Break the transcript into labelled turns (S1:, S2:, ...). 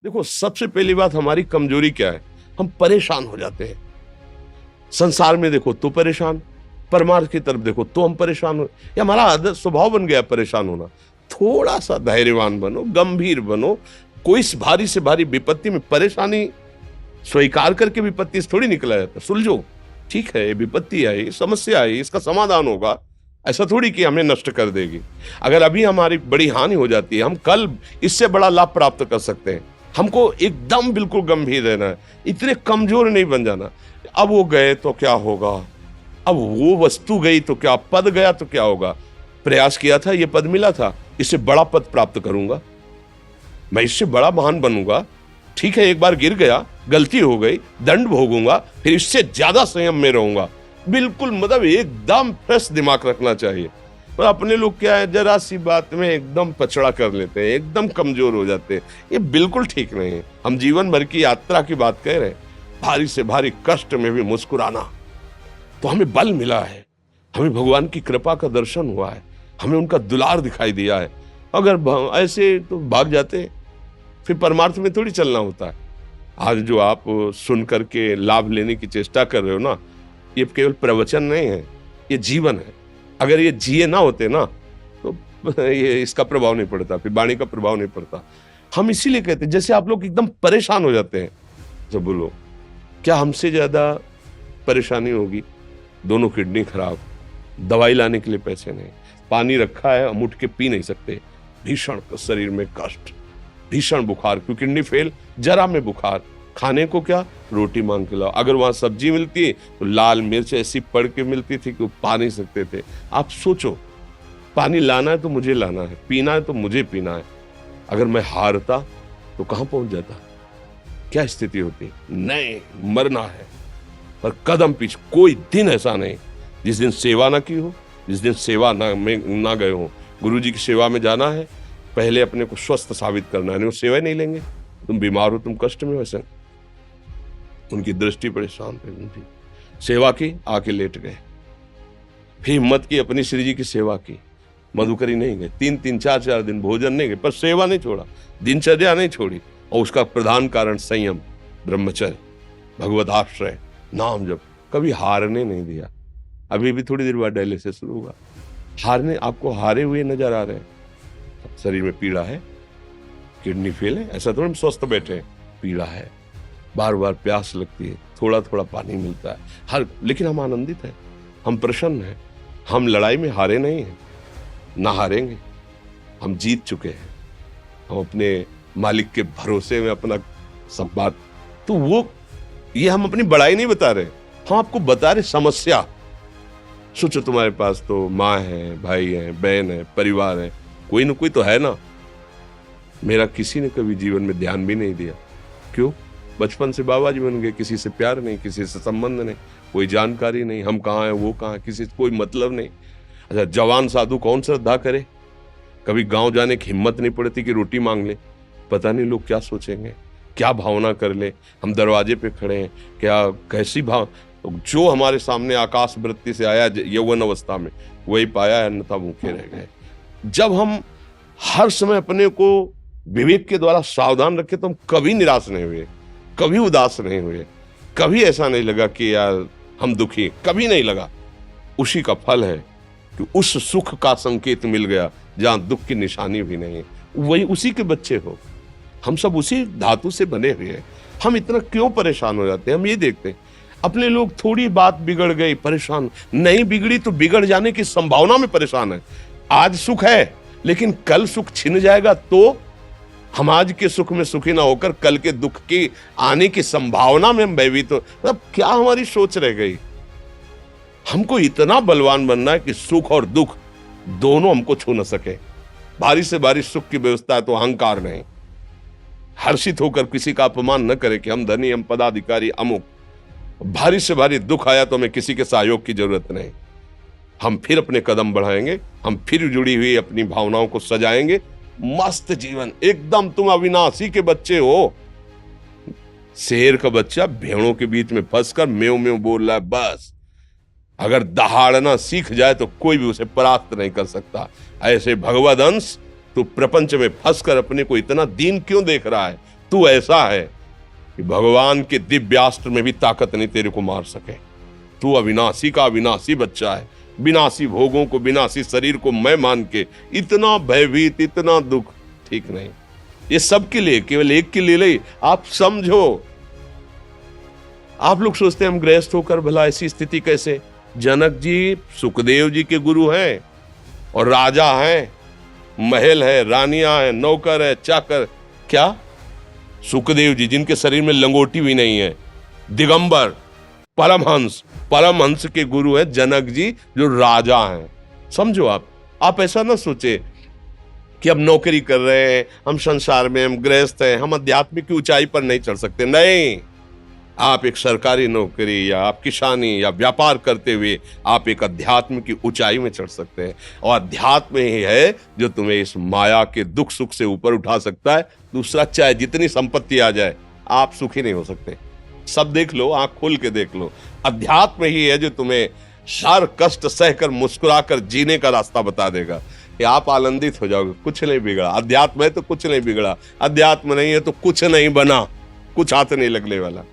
S1: देखो, सबसे पहली बात हमारी कमजोरी क्या है? हम परेशान हो जाते हैं। संसार में देखो तो परेशान, परमार्थ की तरफ देखो तो हम परेशान हो। ये हमारा आदत स्वभाव बन गया परेशान होना। थोड़ा सा धैर्यवान बनो, गंभीर बनो। कोई इस भारी से भारी विपत्ति में परेशानी स्वीकार करके विपत्ति से थोड़ी निकला जाता। सुलझो, ठीक है, ये विपत्ति आई, समस्या आई, इसका समाधान होगा। ऐसा थोड़ी कि हमें नष्ट कर देगी। अगर अभी हमारी बड़ी हानि हो जाती है, हम कल इससे बड़ा लाभ प्राप्त कर सकते हैं। हमको एकदम बिल्कुल गंभीर रहना है, इतने कमजोर नहीं बन जाना। अब वो गए तो क्या होगा, अब वो वस्तु गई तो क्या, पद गया तो क्या होगा। प्रयास किया था, ये पद मिला था, इससे बड़ा पद प्राप्त करूंगा, मैं इससे बड़ा महान बनूंगा। ठीक है, एक बार गिर गया, गलती हो गई, दंड भोगूंगा, फिर इससे ज्यादा संयम में रहूंगा। बिल्कुल मतलब एकदम फ्रेश दिमाग रखना चाहिए। पर अपने लोग क्या है, जरा सी बात में एकदम पचड़ा कर लेते हैं, एकदम कमजोर हो जाते हैं। ये बिल्कुल ठीक नहीं है। हम जीवन भर की यात्रा की बात कह रहे हैं, भारी से भारी कष्ट में भी मुस्कुराना, तो हमें बल मिला है, हमें भगवान की कृपा का दर्शन हुआ है, हमें उनका दुलार दिखाई दिया है। अगर ऐसे तो भाग जाते, फिर परमार्थ में थोड़ी चलना होता है। आज जो आप सुन करके लाभ लेने की चेष्टा कर रहे हो ना, ये केवल प्रवचन नहीं है, ये जीवन है। अगर ये जिए ना होते ना, तो ये इसका प्रभाव नहीं पड़ता, फिर वाणी का प्रभाव नहीं पड़ता। हम इसीलिए कहते हैं, जैसे आप लोग एकदम परेशान हो जाते हैं जब बोलो, क्या हमसे ज्यादा परेशानी होगी? दोनों किडनी खराब, दवाई लाने के लिए पैसे नहीं, पानी रखा है हम उठ के पी नहीं सकते, भीषण शरीर में कष्ट, भीषण बुखार, क्योंकि किडनी फेल, जरा में बुखार, खाने को क्या, रोटी मांग के लाओ। अगर वहां सब्जी मिलती है तो लाल मिर्च ऐसी पड़ के मिलती थी कि वो पा नहीं सकते थे। आप सोचो, पानी लाना है तो मुझे लाना है, पीना है तो मुझे पीना है। अगर मैं हारता तो कहां पहुंच जाता, क्या स्थिति होती? नहीं, मरना है, पर कदम पीछे। कोई दिन ऐसा नहीं जिस दिन सेवा ना की हो, जिस दिन सेवा ना गए हो। गुरु जी की सेवा में जाना है, पहले अपने को स्वस्थ साबित करना है, नहीं वो सेवा नहीं लेंगे। तुम बीमार हो, तुम कष्ट में हो, ऐसे उनकी दृष्टि परेशान थे, उनकी सेवा की, आके लेट गए। फिर हिम्मत की, अपनी श्री जी की सेवा की, मधुकरी नहीं गए, 3-3 4-4 दिन भोजन नहीं गए, पर सेवा नहीं छोड़ा, दिनचर्या नहीं छोड़ी। और उसका प्रधान कारण संयम, ब्रह्मचर्य, भगवत आश्रय, नाम जप, कभी हारने नहीं दिया। अभी भी थोड़ी देर बाद डायलिसिस शुरू होगा, हारने, आपको हारे हुए नजर आ रहे हैं। शरीर में पीड़ा है, किडनी फेल है, ऐसा तो हम स्वस्थ बैठे हैं, पीड़ा है, बार बार प्यास लगती है, थोड़ा थोड़ा पानी मिलता है, लेकिन हम आनंदित हैं, हम प्रसन्न हैं। हम लड़ाई में हारे नहीं हैं, ना हारेंगे, हम जीत चुके हैं। हम अपने मालिक के भरोसे में अपना संवाद, तो वो ये हम अपनी बड़ाई नहीं बता रहे, हम आपको बता रहे समस्या। सोचो, तुम्हारे पास तो माँ है, भाई है, बहन है, परिवार है, कोई ना कोई तो है ना। मेरा किसी ने कभी जीवन में ध्यान भी नहीं दिया। क्यों? बचपन से बाबा जी बन गए, किसी से प्यार नहीं, किसी से संबंध नहीं, कोई जानकारी नहीं, हम कहाँ हैं, वो कहाँ है, किसी से कोई मतलब नहीं। अच्छा, जवान साधु कौन श्रद्धा करे? कभी गांव जाने की हिम्मत नहीं पड़ती कि रोटी मांग ले, पता नहीं लोग क्या सोचेंगे, क्या भावना कर ले। हम दरवाजे पे खड़े हैं, क्या कैसी भाव, जो हमारे सामने आकाश वृत्ति से आया यौवन अवस्था में, वही पाया, अन्यथा भूखे रह गए। जब हम हर समय अपने को विवेक के द्वारा सावधान रखे, तो हम कभी निराश नहीं हुए, कभी उदास नहीं हुए, कभी ऐसा नहीं लगा कि यार हम दुखी, कभी नहीं लगा। उसी का फल है कि उस सुख का संकेत मिल गया जहां दुख की निशानी भी नहीं है। वही उसी के बच्चे हो, हम सब उसी धातु से बने हुए हैं। हम इतना क्यों परेशान हो जाते हैं? हम ये देखते हैं, अपने लोग थोड़ी बात बिगड़ गई परेशान, नहीं बिगड़ी तो बिगड़ जाने की संभावना में परेशान है। आज सुख है, लेकिन कल सुख छिन जाएगा, तो हम आज के सुख में सुखी ना होकर कल के दुख की आने की संभावना में हम भयभीत हो। मतलब क्या हमारी सोच रह गई? हमको इतना बलवान बनना है कि सुख और दुख दोनों हमको छू न सके। भारी से भारी सुख की व्यवस्था है तो अहंकार नहीं, हर्षित होकर किसी का अपमान न करे कि हम धनी, हम पदाधिकारी, अमुक। भारी से भारी दुख आया तो हमें किसी के सहयोग की जरूरत नहीं, हम फिर अपने कदम बढ़ाएंगे, हम फिर जुड़ी हुई अपनी भावनाओं को सजाएंगे। मस्त जीवन, एकदम तुम अविनाशी के बच्चे हो। शेर का बच्चा भेड़ों के बीच में फंसकर म्यों म्यों बोल रहा है, बस अगर दहाड़ना सीख जाए तो कोई भी उसे परास्त नहीं कर सकता। ऐसे भगवद अंश, तू प्रपंच में फंसकर अपने को इतना दीन क्यों देख रहा है? तू ऐसा है कि भगवान के दिव्यास्त्र में भी ताकत नहीं तेरे को मार सके। तू अविनाशी का अविनाशी बच्चा है। विनाशी भोगों को, विनाशी शरीर को मैं मान के इतना भयभीत, इतना दुख ठीक नहीं। ये सबके लिए, केवल एक के लिए नहीं। आप समझो, आप लोग सोचते हैं हम गृहस्थ होकर भला ऐसी स्थिति कैसे। जनक जी सुखदेव जी के गुरु हैं और राजा हैं, महल है, रानियां हैं, नौकर है, चाकर। क्या सुखदेव जी जिनके शरीर में लंगोटी भी नहीं है, दिगंबर, परमहंस के गुरु हैं जनक जी जो राजा हैं। समझो, आप ऐसा ना सोचे कि हम नौकरी कर रहे हैं, हम संसार में, हम गृहस्थ हैं, हम आध्यात्मिक की ऊंचाई पर नहीं चढ़ सकते। नहीं, आप एक सरकारी नौकरी या आप किसानी या व्यापार करते हुए आप एक अध्यात्म की ऊंचाई में चढ़ सकते हैं। और अध्यात्म ही है जो तुम्हें इस माया के दुख सुख से ऊपर उठा सकता है। दूसरा, चाहे जितनी संपत्ति आ जाए, आप सुखी नहीं हो सकते। सब देख लो, आंख खोल के देख लो। अध्यात्म ही है जो तुम्हें हर कष्ट सहकर मुस्कुराकर जीने का रास्ता बता देगा कि आप आनंदित हो जाओगे। कुछ नहीं बिगड़ा। अध्यात्म है तो कुछ नहीं बिगड़ा, अध्यात्म नहीं है तो कुछ नहीं बना, कुछ हाथ नहीं लगने वाला।